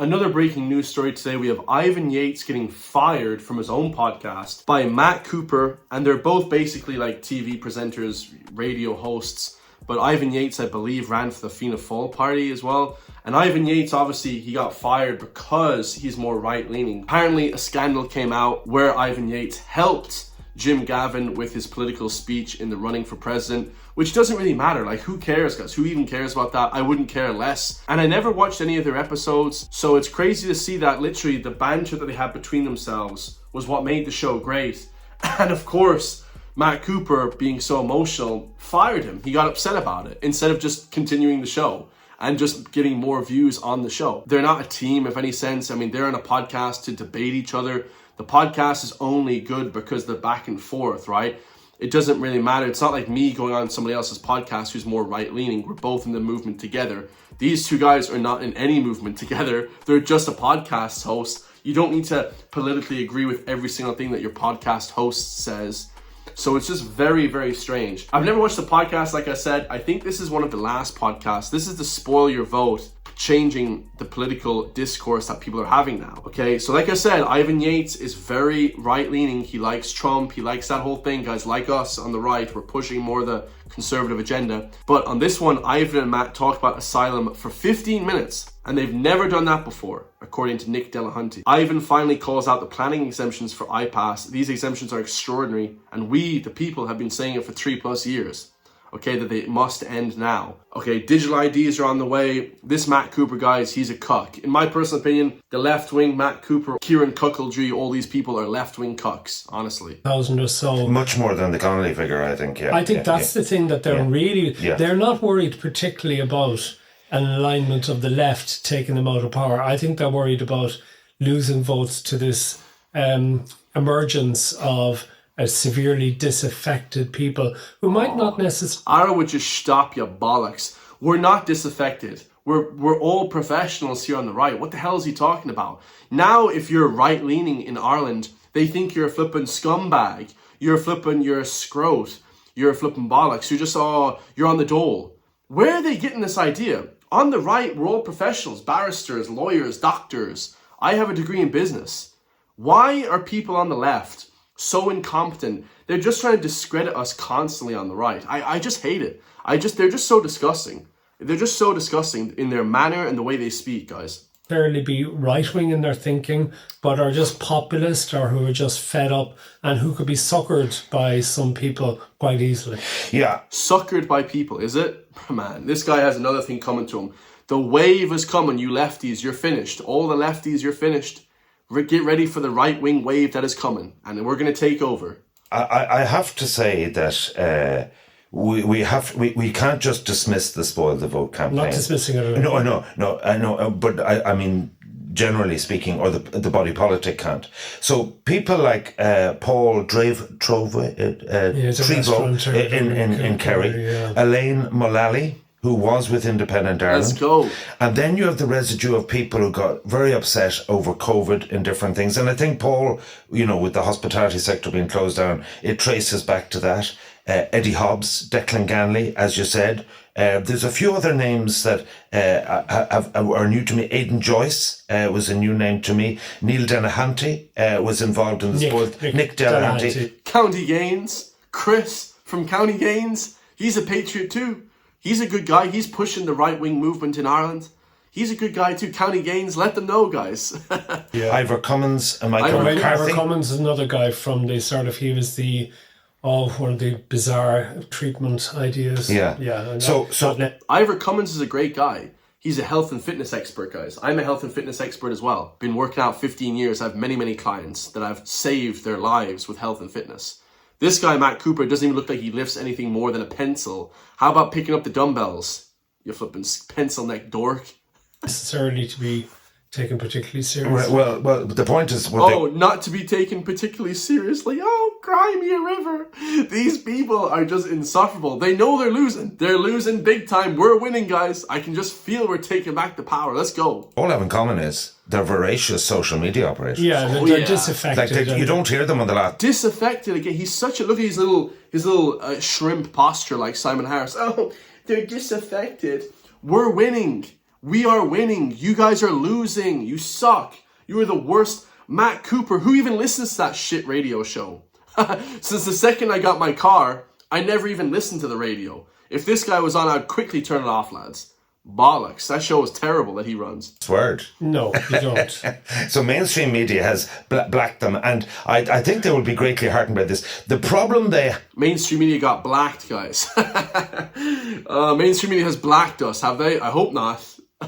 Another breaking news story today, we have Ivan Yates getting fired from his own podcast by Matt Cooper, and they're both basically like TV presenters, radio hosts, but Ivan Yates, I believe, ran for the Fianna Fáil party as well. And Ivan Yates, obviously, he got fired because he's more right-leaning. Apparently, a scandal came out where Ivan Yates helped Jim Gavin with his political speech in the running for president, which doesn't really matter. Like, who cares, guys? Who even cares about that? I wouldn't care less. And I never watched any of their episodes, so it's crazy to see that literally the banter that they had between themselves was what made the show great. And of course, Matt Cooper, being so emotional, fired him. He got upset about it instead of just continuing the show and just getting more views on the show. They're not a team of any sense. I mean, they're on a podcast to debate each other. The podcast is only good because they're back and forth, right? It doesn't really matter. It's not like me going on somebody else's podcast who's more right-leaning. We're both in the movement together. These two guys are not in any movement together. They're just a podcast host. You don't need to politically agree with every single thing that your podcast host says. So it's just very, very strange. I've never watched the podcast, like I said. I think this is one of the last podcasts. This is the Spoil Your Vote, changing the political discourse that people are having now. Okay, so like I said, Ivan Yates is very right-leaning. He likes Trump. He likes that whole thing. Guys like us on the right, we're pushing more the conservative agenda. But on this one, Ivan and Matt talked about Asylum for 15 minutes, and they've never done that before, according to Nick Delahunty. Ivan finally calls out the planning exemptions for iPass. These exemptions are extraordinary, and we, the people, have been saying it for 3+ years. Okay, that they must end now. Okay, digital IDs are on the way. This Matt Cooper, guys, he's a cuck. In my personal opinion, the left-wing Matt Cooper, Kieran Cuckoldry, all these people are left-wing cucks, honestly. 1,000 or so. Much more than the Connolly figure, I think, yeah. I think that's the thing that they're really... Yeah. They're not worried particularly about an alignment of the left taking them out of power. I think they're worried about losing votes to this emergence of severely disaffected people who might not necessarily... I would just stop your bollocks. We're not disaffected. We're all professionals here on the right. What the hell is he talking about? Now, if you're right-leaning in Ireland, they think you're a flippin' scumbag. You're a scrote. You're a flippin' bollocks. You're just, you're on the dole. Where are they getting this idea? On the right, we're all professionals, barristers, lawyers, doctors. I have a degree in business. Why are people on the left so incompetent? They're just trying to discredit us constantly on the right. I just hate it. They're just so disgusting. They're just so disgusting in their manner and the way they speak, guys. Fairly be right-wing in their thinking, but are just populist or who are just fed up and who could be suckered by some people quite easily. Yeah. Suckered by people, is it? Man, this guy has another thing coming to him. The wave is coming, you lefties, you're finished. All the lefties, you're finished. Get ready for the right-wing wave that is coming, and we're going to take over. I have to say that we can't just dismiss the Spoil the Vote campaign. Not dismissing it at all. No, I know, but I mean, generally speaking, or the body politic can't. So people like Paul Trevo in Kerry, yeah. Elaine Mullally, who was with Independent Ireland. Let's go. And then you have the residue of people who got very upset over COVID and different things. And I think Paul, with the hospitality sector being closed down, it traces back to that. Eddie Hobbs, Declan Ganley, as you said. There's a few other names that are new to me. Aidan Joyce was a new name to me. Neil Denahanty was involved in the sport. Nick Denahanty. County Gaines. Chris from County Gaines. He's a patriot too. He's a good guy. He's pushing the right-wing movement in Ireland. He's a good guy too. County Gaines, let them know, guys. Yeah. Ivor Cummins and Michael McCarthy. Ivor Cummins is another guy from the sort of, he was the, one of the bizarre treatment ideas. Yeah. So Ivor Cummins is a great guy. He's a health and fitness expert, guys. I'm a health and fitness expert as well. Been working out 15 years. I have many, many clients that I've saved their lives with health and fitness. This guy, Matt Cooper, doesn't even look like he lifts anything more than a pencil. How about picking up the dumbbells? You flipping pencil neck dork. Necessarily to be taken particularly seriously. Well, the point is... not to be taken particularly seriously. Oh, cry me a river. These people are just insufferable. They know they're losing. They're losing big time. We're winning, guys. I can just feel we're taking back the power. Let's go. All I have in common is they're voracious social media operators. Yeah, they're disaffected. Like you don't hear them on the lot. Disaffected again. He's such a... Look at his little shrimp posture like Simon Harris. Oh, they're disaffected. We're winning. We are winning. You guys are losing. You suck. You are the worst. Matt Cooper, who even listens to that shit radio show? Since the second I got my car, I never even listened to the radio. If this guy was on, I'd quickly turn it off, lads. Bollocks. That show is terrible that he runs. Word. No, you don't. So mainstream media has blacked them, and I think they will be greatly heartened by this. The problem Mainstream media got blacked, guys. Mainstream media has blacked us, have they? I hope not.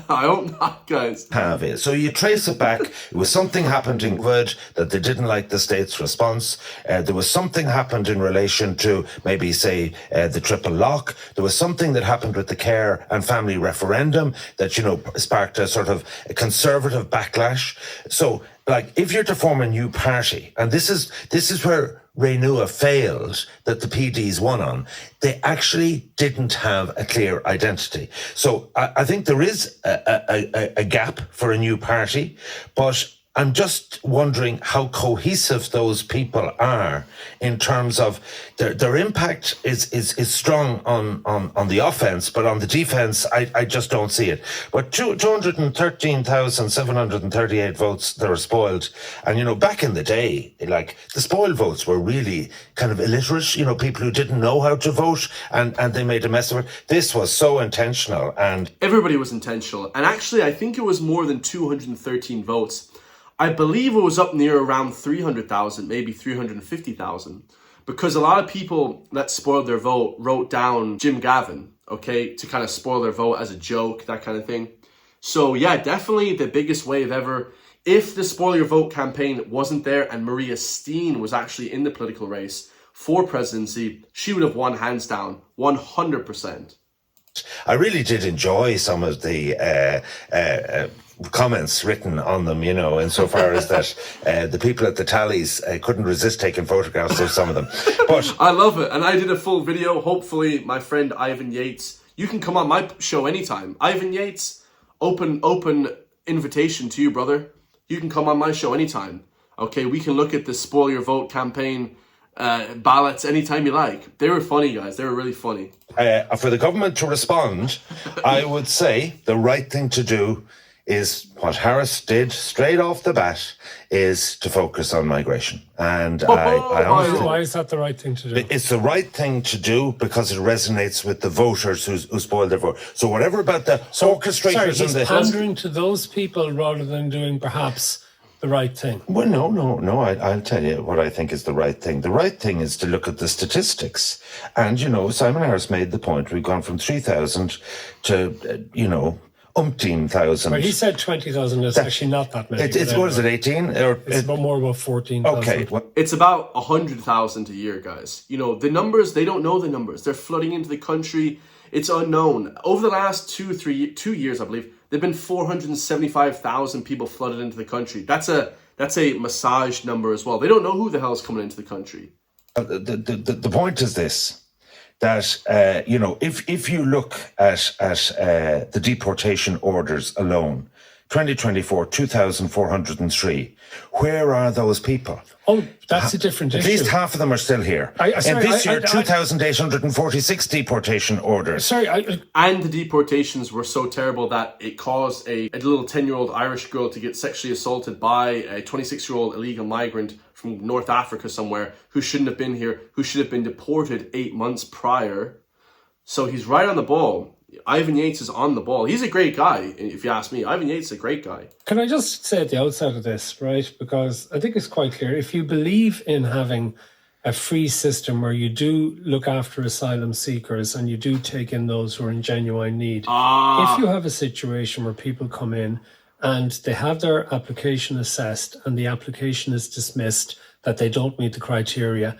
I hope not, guys. Have it. So you trace it back. It was something happened in COVID that they didn't like the state's response. There was something happened in relation to maybe, say, the triple lock. There was something that happened with the care and family referendum that, sparked a sort of a conservative backlash. So, like, if you're to form a new party, and this is where Renua failed, that the PDs won on, they actually didn't have a clear identity. So I think there is a gap for a new party, but I'm just wondering how cohesive those people are in terms of their impact is strong on the offense, but on the defense, I just don't see it. But 213,738 votes that were spoiled. And, back in the day, like, the spoiled votes were really kind of illiterate, people who didn't know how to vote, and they made a mess of it. This was so intentional. And everybody was intentional. And actually, I think it was more than 213 votes. I believe it was up near around 300,000, maybe 350,000, because a lot of people that spoiled their vote wrote down Jim Gavin, okay, to kind of spoil their vote as a joke, that kind of thing. So yeah, definitely the biggest wave ever. If the Spoil Your Vote campaign wasn't there and Maria Steen was actually in the political race for presidency, she would have won hands down, 100%. I really did enjoy some of the comments written on them, insofar as that the people at the tallies couldn't resist taking photographs of some of them. But I love it. And I did a full video. Hopefully, my friend Ivan Yates, you can come on my show anytime. Ivan Yates, open invitation to you, brother. You can come on my show anytime. Okay, we can look at the Spoil Your Vote campaign ballots anytime you like. They were funny, guys. They were really funny. For the government to respond, I would say the right thing to do is what Harris did straight off the bat, is to focus on migration. And I honestly, why is that the right thing to do? It's the right thing to do because it resonates with the voters who spoiled their vote. So whatever about the orchestrators... Sorry, he's pandering to those people rather than doing perhaps the right thing. Well, no. I'll tell you what I think is the right thing. The right thing is to look at the statistics. And, Simon Harris made the point. We've gone from 3,000 to, umpteen thousand. Well, he said 20,000. It's actually not that many. What is it, 18? It's more about 14,000. Okay. Well, it's about 100,000 a year, guys. The numbers, they don't know the numbers. They're flooding into the country. It's unknown. Over the last 2 years, I believe, there've been 475,000 people flooded into the country. That's a massaged number as well. They don't know who the hell is coming into the country. The point is this. That, if you look at the deportation orders alone, 2024, 2,403, where are those people? Oh, that's a different issue. At least half of them are still here. This year, 2,846 deportation orders. And the deportations were so terrible that it caused a little 10-year-old Irish girl to get sexually assaulted by a 26-year-old illegal migrant from North Africa somewhere who shouldn't have been here, who should have been deported 8 months prior. So he's right on the ball. Ivan Yates is on the ball. He's a great guy, if you ask me. Ivan Yates is a great guy. Can I just say at the outset of this, right? Because I think it's quite clear. If you believe in having a free system where you do look after asylum seekers and you do take in those who are in genuine need, if you have a situation where people come in and they have their application assessed and the application is dismissed, that they don't meet the criteria,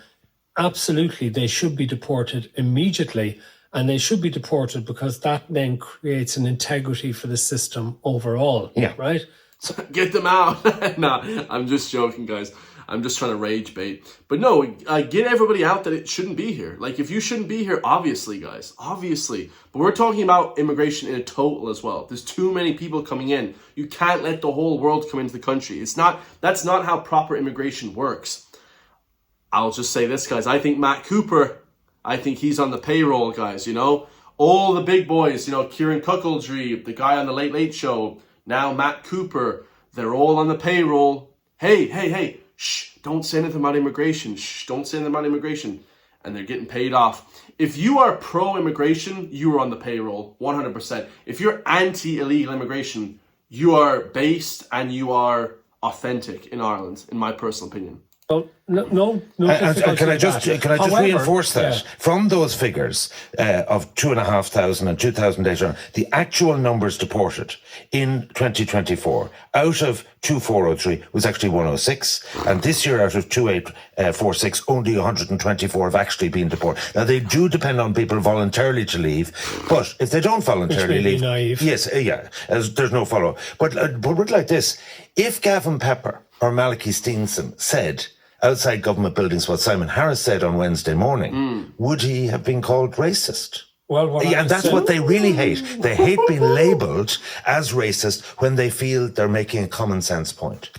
absolutely, they should be deported immediately. And they should be deported because that then creates an integrity for the system overall. Yeah. Right? So, get them out. Nah, I'm just joking, guys. I'm just trying to rage bait. But no, get everybody out that it shouldn't be here. Like, if you shouldn't be here, obviously, guys. Obviously. But we're talking about immigration in a total as well. There's too many people coming in. You can't let the whole world come into the country. That's not how proper immigration works. I'll just say this, guys. I think Matt Cooper... I think he's on the payroll, guys, All the big boys, Kieran Cuckoldry, the guy on the Late Late Show, now Matt Cooper, they're all on the payroll. Hey, shh, don't say anything about immigration. Shh, don't say anything about immigration. And they're getting paid off. If you are pro-immigration, you are on the payroll, 100%. If you're anti-illegal immigration, you are based and you are authentic in Ireland, in my personal opinion. Well, no. Can I just reinforce that? Yeah. From those figures of 2,500 and 2,800, the actual numbers deported in 2024 out of 2,403 was actually 106, and this year out of 2,846, only 124 have actually been deported. Now they do depend on people voluntarily to leave, but if they don't voluntarily leave, naive. yes, there's no follow. But we're like this: if Gavin Pepper or Malachi Steenson said outside government buildings what Simon Harris said on Wednesday morning, would he have been called racist? Well, and that's what they really hate. They hate being labelled as racist when they feel they're making a common sense point.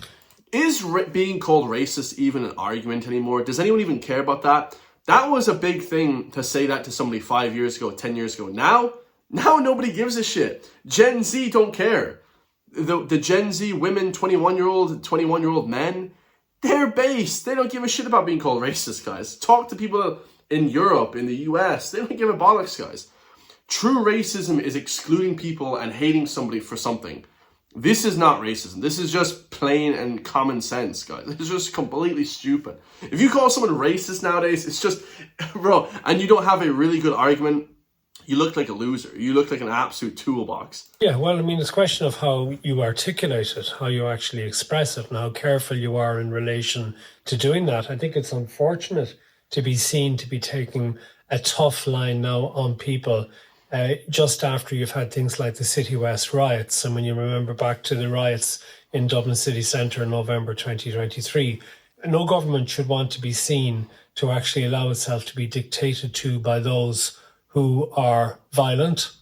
Is being called racist even an argument anymore? Does anyone even care about that? That was a big thing to say that to somebody 5 years ago, 10 years ago. Now nobody gives a shit. Gen Z don't care. The Gen Z women, 21-year-old men, they're based. They don't give a shit about being called racist, guys. Talk to people in Europe, in the US. They don't give a bollocks, guys. True racism is excluding people and hating somebody for something. This is not racism. This is just plain and common sense, guys. It's just completely stupid. If you call someone racist nowadays, it's just, bro, and you don't have a really good argument, you look like a loser. You look like an absolute toolbox. Yeah, well, I mean, it's a question of how you articulate it, how you actually express it, and how careful you are in relation to doing that. I think it's unfortunate to be seen to be taking a tough line now on people just after you've had things like the City West riots. And when you remember back to the riots in Dublin City Centre in November 2023, no government should want to be seen to actually allow itself to be dictated to by those who are violent.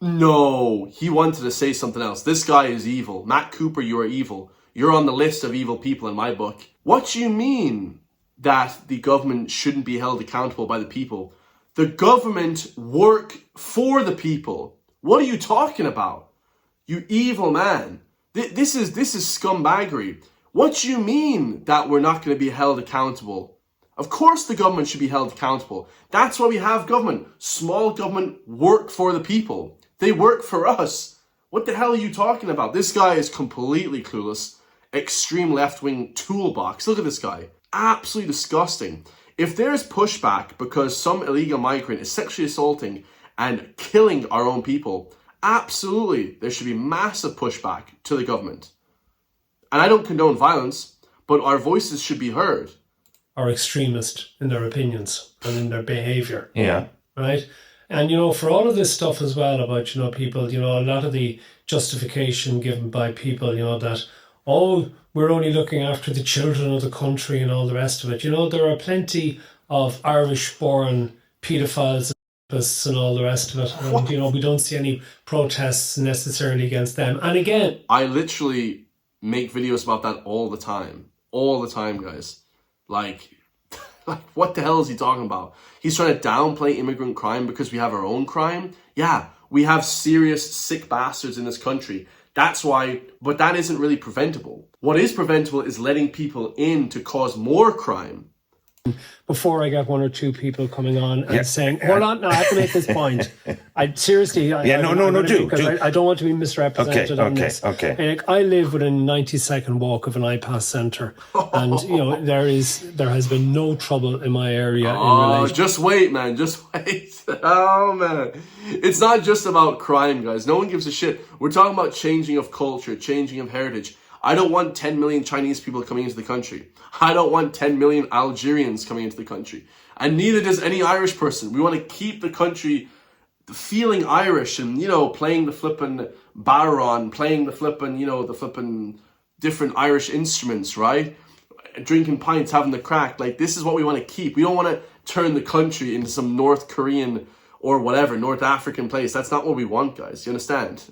No, he wanted to say something else. This guy is evil. Matt Cooper, you are evil. You're on the list of evil people in my book. What do you mean that the government shouldn't be held accountable by the people? The government work for the people. What are you talking about? You evil man. This is scumbaggery. What do you mean that we're not going to be held accountable? Of course the government should be held accountable. That's why we have government. Small government work for the people. They work for us. What the hell are you talking about? This guy is completely clueless. Extreme left-wing toolbox. Look at this guy. Absolutely disgusting. If there's pushback because some illegal migrant is sexually assaulting and killing our own people, absolutely there should be massive pushback to the government. And I don't condone violence, but our voices should be heard. Are extremist in their opinions and in their behaviour. Yeah. Right? And, for all of this stuff as well about, people, a lot of the justification given by people, that, we're only looking after the children of the country and all the rest of it. There are plenty of Irish-born paedophiles and all the rest of it. And, we don't see any protests necessarily against them. And again, I literally make videos about that all the time. All the time, guys. Like, what the hell is he talking about? He's trying to downplay immigrant crime because we have our own crime? Yeah, we have serious sick bastards in this country. That's why, but that isn't really preventable. What is preventable is letting people in to cause more crime. Before I get one or two people coming on and saying, hold on, no, I have to make this point. I seriously... I don't want to be misrepresented on this. Okay. I live within a 90-second walk of an iPass centre. And, there has been no trouble in my area in relation... Just wait, man. Just wait. Oh, man. It's not just about crime, guys. No one gives a shit. We're talking about changing of culture, changing of heritage. I don't want 10 million Chinese people coming into the country. I don't want 10 million Algerians coming into the country. And neither does any Irish person. We want to keep the country feeling Irish and, playing the flippin' baron, playing the flippin' different Irish instruments, right? Drinking pints, having the crack. Like, this is what we want to keep. We don't want to turn the country into some North Korean or whatever, North African place. That's not what we want, guys. You understand?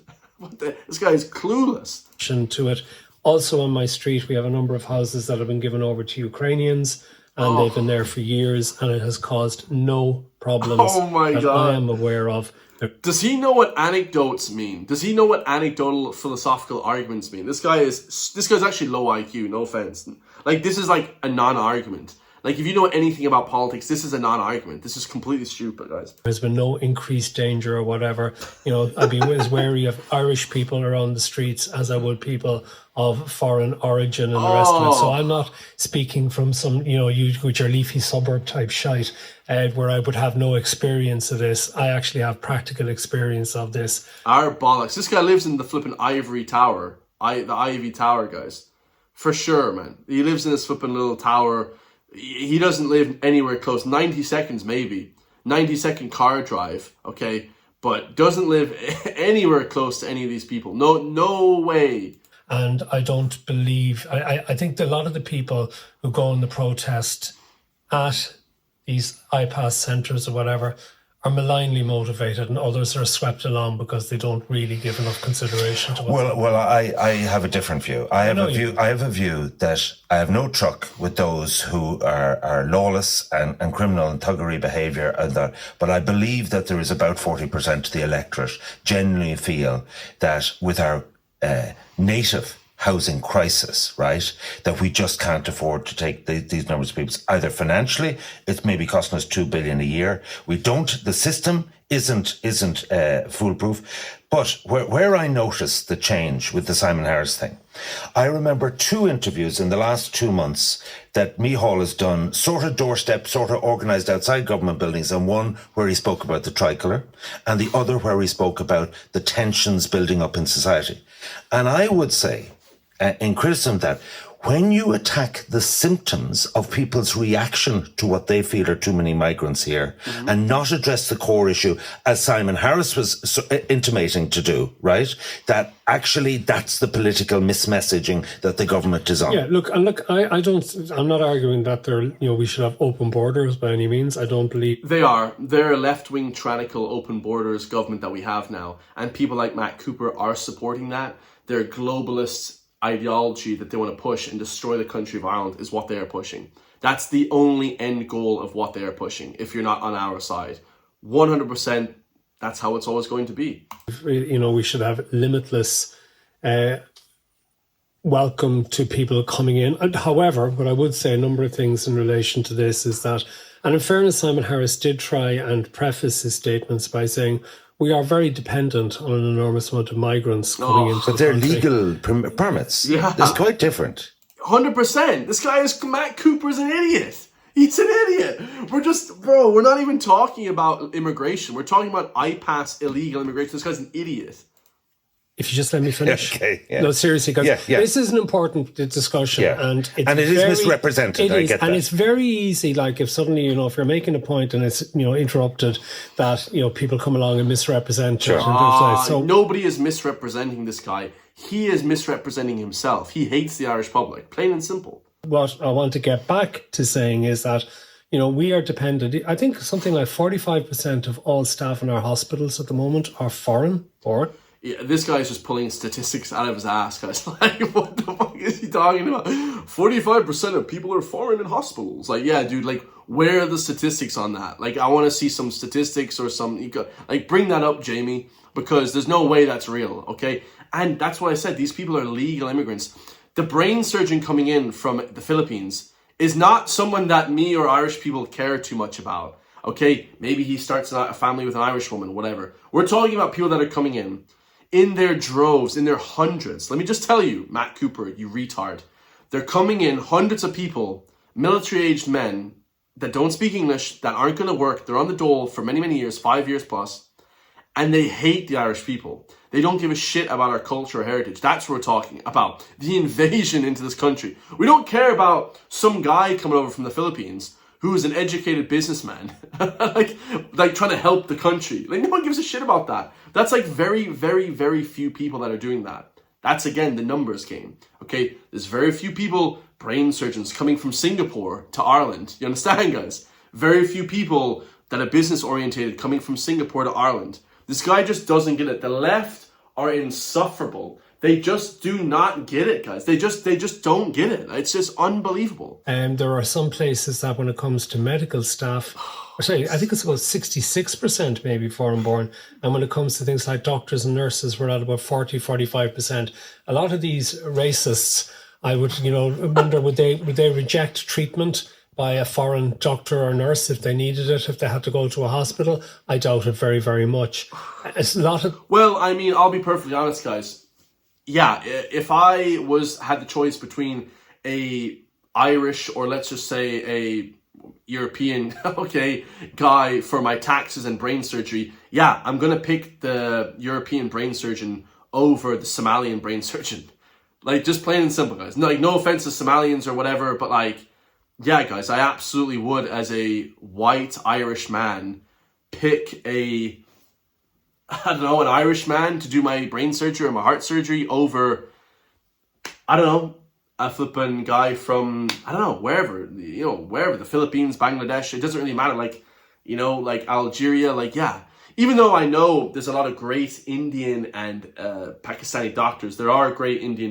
This guy is clueless. To it. Also on my street, we have a number of houses that have been given over to Ukrainians and they've been there for years, and it has caused no problems that I am aware of. Does he know what anecdotes mean? Does he know what anecdotal philosophical arguments mean? This guy's actually low IQ, no offense. Like, this is like a non-argument. Like, if you know anything about politics, this is a non-argument. This is completely stupid, guys. There's been no increased danger or whatever. You know, I'd be as wary of Irish people around the streets as I would people of foreign origin and the rest of it. So I'm not speaking from some, you know, with your leafy suburb type shite, where I would have no experience of this. I actually have practical experience of this. Our bollocks. This guy lives in the flipping Ivory Tower. The Ivy Tower, guys. For sure, man. He lives in this flipping little tower. He doesn't live anywhere close. 90 seconds, maybe. 90-second car drive, okay? But doesn't live anywhere close to any of these people. No way. And I don't believe... I think that a lot of the people who go on the protest at these iPass centres or whatever are malignly motivated, and others are swept along because they don't really give enough consideration to what's happening. Well, I have a different view. I have a view that I have no truck with those who are lawless and criminal and thuggery behaviour and that. But I believe that there is about 40% of the electorate genuinely feel that with our native housing crisis, right, that we just can't afford to take these numbers of people. Either financially, it's maybe costing us $2 billion a year. The system isn't foolproof. But where I noticed the change with the Simon Harris thing, I remember 2 interviews in the last 2 months that Micheál has done, sort of doorstep, sort of organised outside government buildings, and one where he spoke about the tricolour, and the other where he spoke about the tensions building up in society. And I would say, in criticism, that when you attack the symptoms of people's reaction to what they feel are too many migrants here, and not address the core issue, as Simon Harris was intimating to do, right, that actually that's the political mismessaging that the government is on. Yeah, I'm not arguing that we should have open borders by any means. I don't believe they're a left-wing tyrannical open borders government that we have now, and people like Matt Cooper are supporting that. They're globalist ideology that they want to push and destroy the country of Ireland is what they are pushing. That's the only end goal of what they are pushing, if you're not on our side. 100%, that's how it's always going to be. You know, we should have limitless welcome to people coming in. However, what I would say, a number of things in relation to this is that, and in fairness, Simon Harris did try and preface his statements by saying, we are very dependent on an enormous amount of migrants coming into the country. But they're legal permits. Yeah. It's quite different. 100%. This guy Matt Cooper's an idiot. He's an idiot. We're not even talking about immigration. We're talking about iPass illegal immigration. This guy's an idiot. If you just let me finish. Okay, yeah. No, seriously, because this is an important discussion. Yeah. And it is misrepresented. I get that. And it's very easy, like if suddenly, if you're making a point and it's, interrupted, that, people come along and misrepresent it. Sure. So nobody is misrepresenting this guy. He is misrepresenting himself. He hates the Irish public, plain and simple. What I want to get back to saying is that, we are dependent. I think something like 45% of all staff in our hospitals at the moment are foreign. Yeah, this guy's just pulling statistics out of his ass, guys. Like, what the fuck is he talking about? 45% of people are foreign in hospitals. Like, yeah, dude, like, where are the statistics on that? Like, I want to see some statistics or bring that up, Jamie, because there's no way that's real, okay? And that's what I said. These people are legal immigrants. The brain surgeon coming in from the Philippines is not someone that me or Irish people care too much about, okay? Maybe he starts a family with an Irish woman, whatever. We're talking about people that are coming in their droves, in their hundreds. Let me just tell you, Matt Cooper, you retard. They're coming in, hundreds of people, military-aged men that don't speak English, that aren't going to work. They're on the dole for many, many years, 5 years plus, and they hate the Irish people. They don't give a shit about our culture or heritage. That's what we're talking about. The invasion into this country. We don't care about some guy coming over from the Philippines who is an educated businessman, like trying to help the country. Like, no one gives a shit about that. That's like very, very, very few people that are doing that. That's, again, the numbers game. Okay, there's very few people, brain surgeons, coming from Singapore to Ireland. You understand, guys? Very few people that are business orientated coming from Singapore to Ireland. This guy just doesn't get it. The left are insufferable They just do not get it, guys. They just don't get it. It's just unbelievable. And there are some places that when it comes to medical staff, sorry, I think it's about 66% maybe foreign born. And when it comes to things like doctors and nurses, we're at about 45%. A lot of these racists, I would, wonder, would they reject treatment by a foreign doctor or nurse if they needed it, if they had to go to a hospital? I doubt it very, very much. It's a lot of... Well, I mean, I'll be perfectly honest, guys. Yeah, if I had the choice between a Irish or let's just say a European, guy for my taxes and brain surgery, yeah, I'm going to pick the European brain surgeon over the Somalian brain surgeon. Like, just plain and simple, guys. No, no offense to Somalians or whatever, but like, yeah, guys, I absolutely would, as a white Irish man, pick an Irish man to do my brain surgery or my heart surgery over, a flippin' guy from, wherever, the Philippines, Bangladesh. It doesn't really matter. Like, like Algeria, like, yeah. Even though I know there's a lot of great Indian and Pakistani doctors, there are great Indian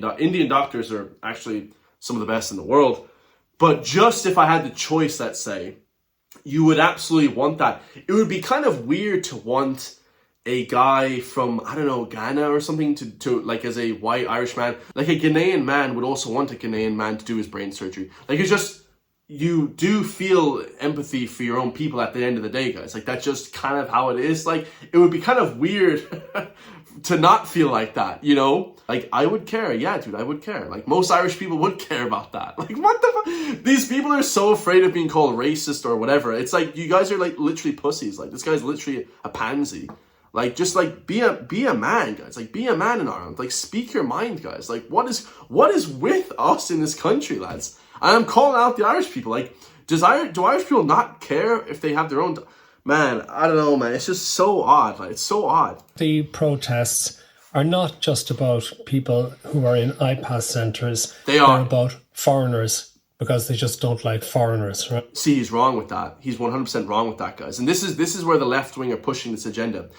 doctors are actually some of the best in the world. But just if I had the choice, let's say, you would absolutely want that. It would be kind of weird to want a guy from, Ghana or something to like, as a white Irish man. Like, a Ghanaian man would also want a Ghanaian man to do his brain surgery. Like, it's just, you do feel empathy for your own people at the end of the day, guys. Like, that's just kind of how it is. Like, it would be kind of weird to not feel like that, Like, I would care. Yeah, dude, I would care. Like, most Irish people would care about that. Like, what the fuck? These people are so afraid of being called racist or whatever. It's like, you guys are, like, literally pussies. Like, this guy's literally a pansy. Like, just, like, be a man, guys. Like, be a man in Ireland. Like, speak your mind, guys. Like, what is with us in this country, lads? And I'm calling out the Irish people. Like, do Irish people not care if they have their own... Man, I don't know, man. It's just so odd. Like, it's so odd. The protests are not just about people who are in IPAS centres. They're about foreigners, because they just don't like foreigners, right? See, he's wrong with that. He's 100% wrong with that, guys. And this is where the left wing are pushing this agenda.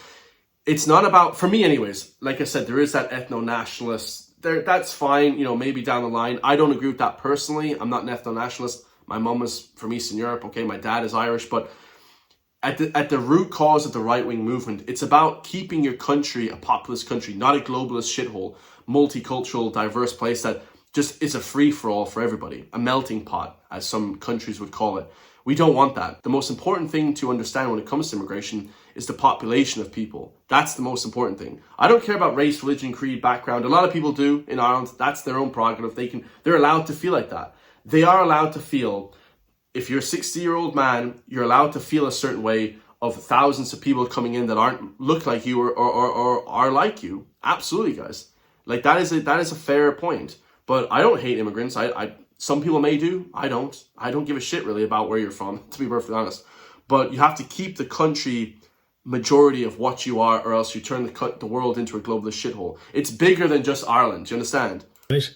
It's not about, for me anyways, like I said, there is that ethno-nationalist. That's fine, maybe down the line. I don't agree with that personally. I'm not an ethno-nationalist. My mum is from Eastern Europe, okay? My dad is Irish, but at the root cause of the right-wing movement, it's about keeping your country a populist country, not a globalist shithole, multicultural, diverse place that just is a free-for-all for everybody, a melting pot, as some countries would call it. We don't want that. The most important thing to understand when it comes to immigration is the population of people. That's the most important thing. I don't care about race, religion, creed, background. A lot of people do in Ireland. That's their own prerogative. They're allowed to feel like that. They are allowed to feel, if you're a 60-year-old man, you're allowed to feel a certain way of thousands of people coming in that look like you or are like you. Absolutely, guys. Like, that is a fair point. But I don't hate immigrants. Some people may do. I don't. I don't give a shit really about where you're from, to be perfectly honest. But you have to keep the country majority of what you are, or else you turn the world into a globalist shithole. It's bigger than just Ireland. Do you understand? Right.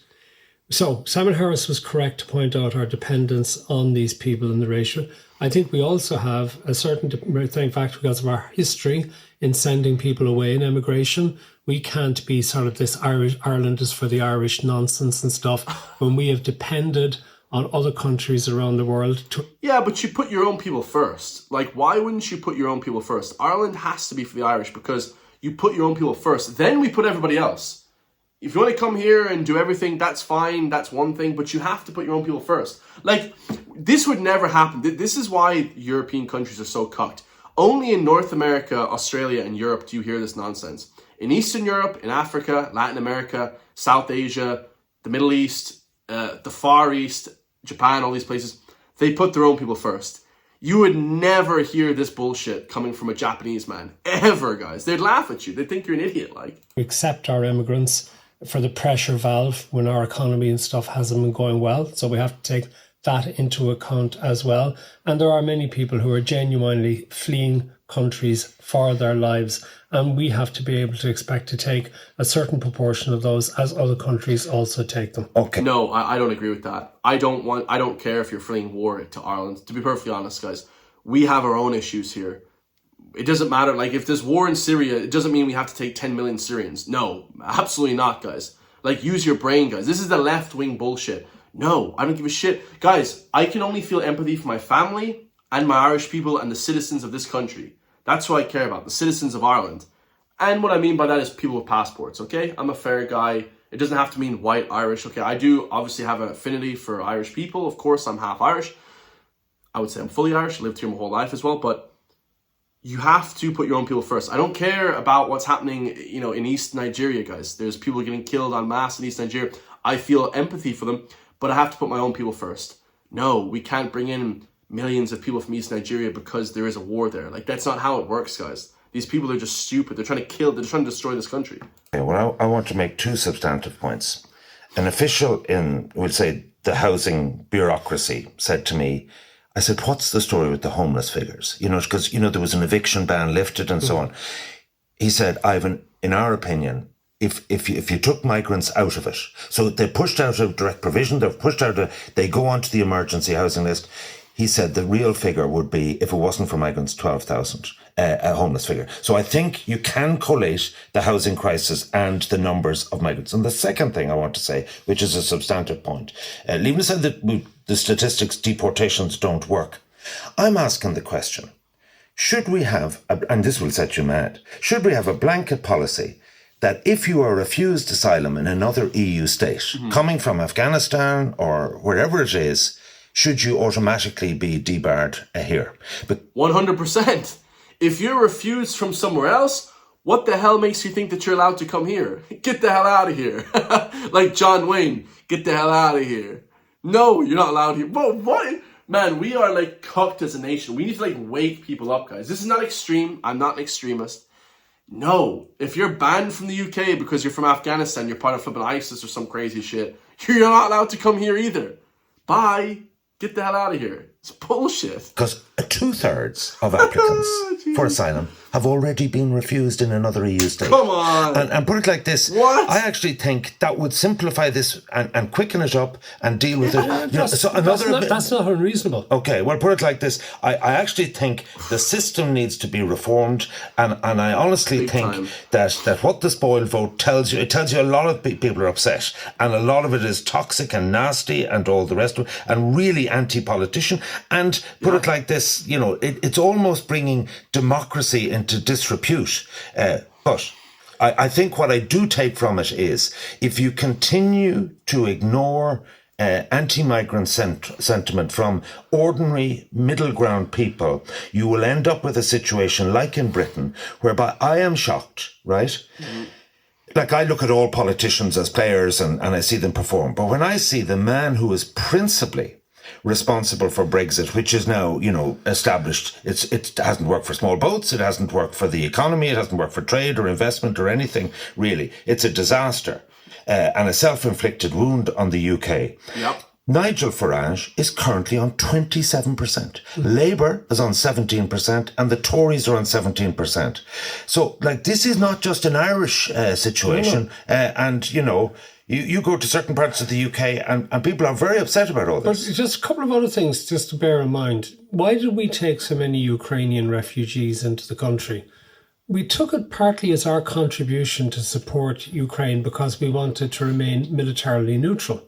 So Simon Harris was correct to point out our dependence on these people in the ratio. I think we also have a certain thing factor because of our history in sending people away in emigration. We can't be sort of this Ireland is for the Irish nonsense and stuff when we have depended on other countries around the world. Yeah, but you put your own people first. Like, why wouldn't you put your own people first? Ireland has to be for the Irish because you put your own people first. Then we put everybody else. If you want to come here and do everything, that's fine. That's one thing. But you have to put your own people first. Like, this would never happen. This is why European countries are so cucked. Only in North America, Australia, and Europe do you hear this nonsense. In Eastern Europe, in Africa, Latin America, South Asia, the Middle East, the Far East, Japan, all these places, they put their own people first. You would never hear this bullshit coming from a Japanese man. Ever, guys. They'd laugh at you. They'd think you're an idiot, like. We accept our immigrants for the pressure valve when our economy and stuff hasn't been going well. So we have to take that into account as well. And there are many people who are genuinely fleeing countries for their lives. And we have to be able to expect to take a certain proportion of those as other countries also take them. Okay. No, I don't agree with that. I don't care if you're fleeing war to Ireland. To be perfectly honest, guys, we have our own issues here. It doesn't matter. Like, if there's war in Syria, it doesn't mean we have to take 10 million Syrians. No, absolutely not, guys. Like, use your brain, guys. This is the left-wing bullshit. No, I don't give a shit. Guys, I can only feel empathy for my family and my Irish people and the citizens of this country. That's what I care about, the citizens of Ireland. And what I mean by that is people with passports, okay? I'm a fair guy. It doesn't have to mean white Irish, okay? I do obviously have an affinity for Irish people. Of course, I'm half Irish. I would say I'm fully Irish, lived here my whole life as well, but you have to put your own people first. I don't care about what's happening, you know, in East Nigeria, guys. There's people getting killed en masse in East Nigeria. I feel empathy for them, but I have to put my own people first. No, we can't bring in millions of people from East Nigeria because there is a war there. Like, that's not how it works, guys. These people are just stupid. They're trying to kill, they're trying to destroy this country. Okay, well, I want to make two substantive points. An official in, we'll say, the housing bureaucracy said to me, I said, what's the story with the homeless figures? You know, because, you know, there was an eviction ban lifted and so on. He said, Ivan, in our opinion, if you took migrants out of it, so they're pushed out of direct provision, they go onto the emergency housing list. He said the real figure would be, if it wasn't for migrants, 12,000, a homeless figure. So I think you can collate the housing crisis and the numbers of migrants. And the second thing I want to say, which is a substantive point, leaving aside that the statistics, deportations don't work, I'm asking the question, should we have, and this will set you mad, should we have a blanket policy that if you are refused asylum in another EU state, coming from Afghanistan or wherever it is, should you automatically be debarred here? But 100%. If you're refused from somewhere else, what the hell makes you think that you're allowed to come here? Get the hell out of here. Like John Wayne, get the hell out of here. No, you're not allowed here. But what? Man, we are like cooked as a nation. We need to like wake people up, guys. This is not extreme. I'm not an extremist. No, if you're banned from the UK because you're from Afghanistan, you're part of flipping ISIS or some crazy shit, you're not allowed to come here either. Bye. Get the hell out of here. It's bullshit. Because 2/3 of applicants for asylum have already been refused in another EU state. Come on. And put it like this. What? I actually think that would simplify this and quicken it up and deal with it. That's not unreasonable. Okay, well, put it like this. I actually think the system needs to be reformed, and I honestly think that what the spoiled vote tells you, it tells you a lot of people are upset, and a lot of it is toxic and nasty and all the rest of it, and really anti-politician. And put it like this, you know, it's almost bringing democracy into disrepute. But I think what I do take from it is, if you continue to ignore anti-migrant sentiment from ordinary middle ground people, you will end up with a situation like in Britain, whereby I am shocked, right? Mm-hmm. Like, I look at all politicians as players and I see them perform. But when I see the man who is principally responsible for Brexit, which is now, you know, established. It hasn't worked for small boats. It hasn't worked for the economy. It hasn't worked for trade or investment or anything, really. It's a disaster and a self-inflicted wound on the UK. Yep. Nigel Farage is currently on 27%. Labour is on 17% and the Tories are on 17%. So, like, this is not just an Irish situation. And, you know, you go to certain parts of the UK and people are very upset about all this. But just a couple of other things just to bear in mind. Why did we take so many Ukrainian refugees into the country? We took it partly as our contribution to support Ukraine because we wanted to remain militarily neutral.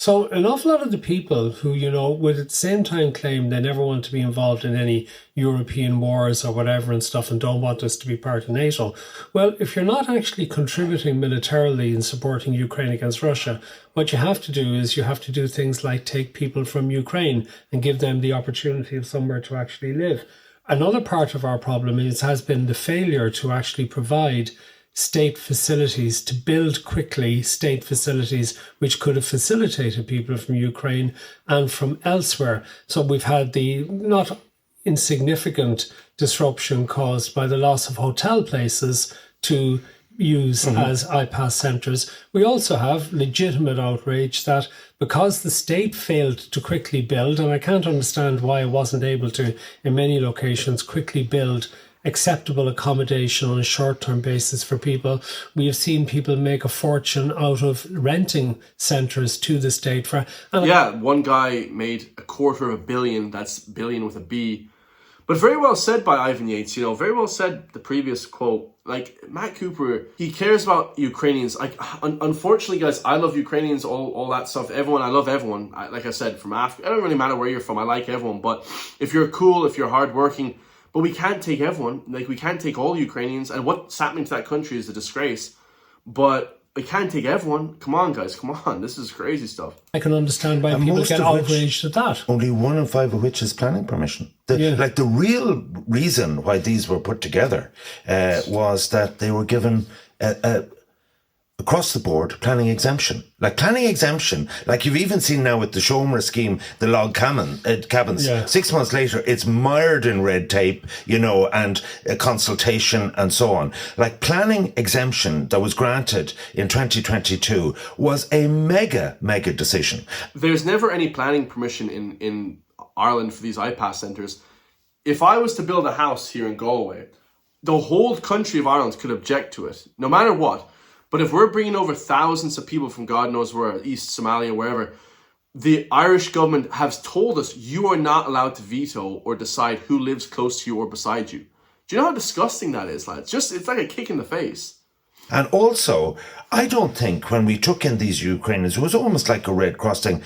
So an awful lot of the people who, you know, would at the same time claim they never want to be involved in any European wars or whatever and stuff and don't want us to be part of NATO. Well, if you're not actually contributing militarily in supporting Ukraine against Russia, what you have to do is you have to do things like take people from Ukraine and give them the opportunity of somewhere to actually live. Another part of our problem has been the failure to actually provide state facilities, to build quickly state facilities which could have facilitated people from Ukraine and from elsewhere. So we've had the not insignificant disruption caused by the loss of hotel places to use as IPAS centres. We also have legitimate outrage that because the state failed to quickly build, and I can't understand why it wasn't able to, in many locations, quickly build acceptable accommodation on a short-term basis for people. We have seen people make a fortune out of renting centres to the state for. One guy made $250 million. That's billion with a B, But very well said by Ivan Yates, very well said, the previous quote. Like, Matt Cooper, he cares about Ukrainians. Like, unfortunately, guys, I love Ukrainians, all that stuff. Everyone, I love everyone. Like I said, from Africa, it doesn't really matter where you're from. I like everyone. But if you're cool, if you're hardworking, but we can't take everyone. Like, we can't take all Ukrainians. And what's happening to that country is a disgrace. But we can't take everyone. Come on, guys. Come on. This is crazy stuff. I can understand why people get outraged at that. Only 1 in 5 of which is planning permission. Like, the real reason why these were put together was that they were given across the board planning exemption. Like you've even seen now with the Schomer scheme, the log cabins. Yeah. 6 months later, it's mired in red tape, and consultation and so on. Like, planning exemption that was granted in 2022 was a mega decision. There's never any planning permission in Ireland for these iPass centres. If I was to build a house here in Galway, the whole country of Ireland could object to it, no matter what. But if we're bringing over thousands of people from God knows where, East Somalia, wherever, the Irish government has told us you are not allowed to veto or decide who lives close to you or beside you. Do you know how disgusting that is, lads? It's like a kick in the face. And also, I don't think when we took in these Ukrainians, it was almost like a Red Cross thing.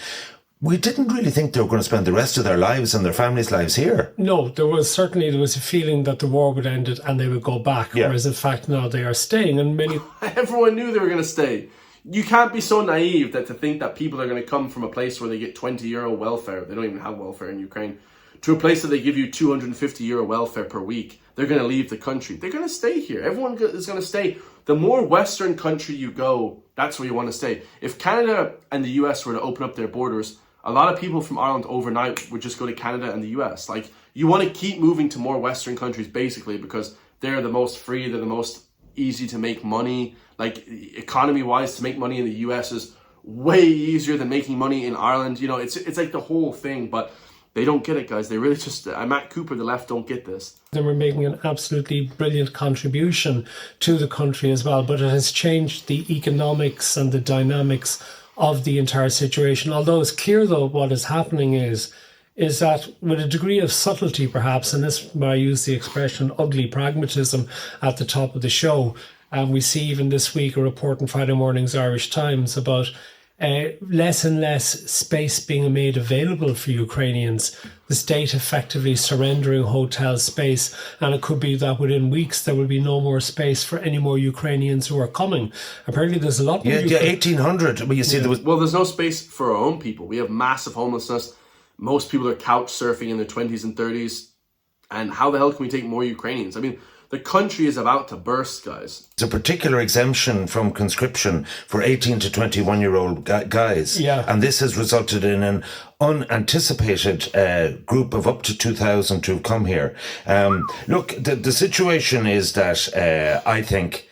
We didn't really think they were going to spend the rest of their lives and their families' lives here. No, there was a feeling that the war would end it and they would go back. Yeah. Whereas in fact now they are staying, and everyone knew they were going to stay. You can't be so naive to think that people are going to come from a place where they get €20 welfare. They don't even have welfare in Ukraine. To a place that they give you €250 welfare per week. They're going to leave the country. They're going to stay here. Everyone is going to stay. The more Western country you go, that's where you want to stay. If Canada and the US were to open up their borders, a lot of people from Ireland overnight would just go to Canada and the US. Like, you want to keep moving to more Western countries, basically, because they're the most free, they're the most easy to make money. Like, economy-wise, to make money in the US is way easier than making money in Ireland. It's like the whole thing, but they don't get it, guys. They really just, Matt Cooper, the left, don't get this. They were making an absolutely brilliant contribution to the country as well, but it has changed the economics and the dynamics of the entire situation. Although it's clear, though, what is happening is that with a degree of subtlety, perhaps, and this is where I use the expression ugly pragmatism at the top of the show, and we see even this week a report in Friday morning's Irish Times about less and less space being made available for Ukrainians, the state effectively surrendering hotel space, and it could be that within weeks there will be no more space for any more Ukrainians who are coming. Apparently there's a lot more. 1,800. Well, you see, Well, there's no space for our own people. We have massive homelessness. Most people are couch surfing in their 20s and 30s. And how the hell can we take more Ukrainians? I mean, the country is about to burst, guys. There's a particular exemption from conscription for 18 to 21-year-old guys. Yeah. And this has resulted in an unanticipated group of up to 2,000 to have come here. Look, the situation is that I think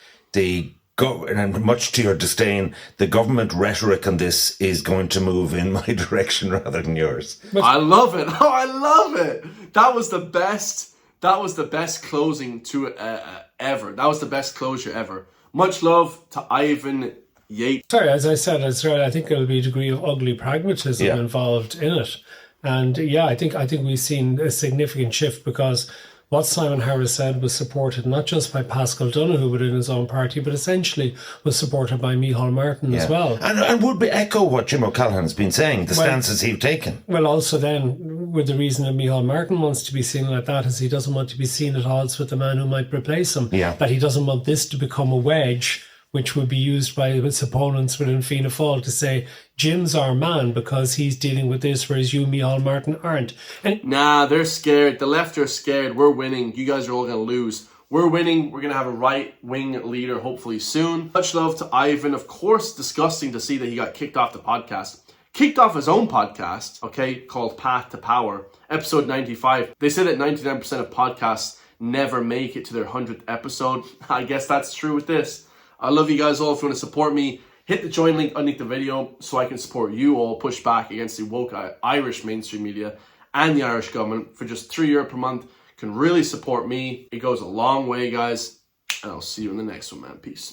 and much to your disdain, the government rhetoric on this is going to move in my direction rather than yours. I love it. Oh, I love it. That was the best closing to ever. That was the best closure ever. Much love to Ivan Yates. Sorry, as I said, I think there'll be a degree of ugly pragmatism involved in it. And I think we've seen a significant shift, because what Simon Harris said was supported not just by Pascal Donoghue within his own party, but essentially was supported by Micheál Martin as well. And would we echo what Jim O'Callaghan's been saying, the stances he's taken? Well, also then, with the reason that Micheál Martin wants to be seen like that is he doesn't want to be seen at odds with the man who might replace him. Yeah. That he doesn't want this to become a wedge which would be used by its opponents within Fianna Fáil to say, Jim's our man because he's dealing with this, whereas you, Micheál Martin, aren't. Nah, they're scared. The left are scared. We're winning. You guys are all going to lose. We're winning. We're going to have a right-wing leader hopefully soon. Much love to Ivan. Of course, disgusting to see that he got kicked off the podcast. Kicked off his own podcast, called Path to Power, episode 95. They say that 99% of podcasts never make it to their 100th episode. I guess that's true with this. I love you guys all. If you want to support me, hit the join link underneath the video so I can support you all, push back against the woke Irish mainstream media and the Irish government. For just €3 per month, can really support me. It goes a long way, guys. And I'll see you in the next one, man. Peace.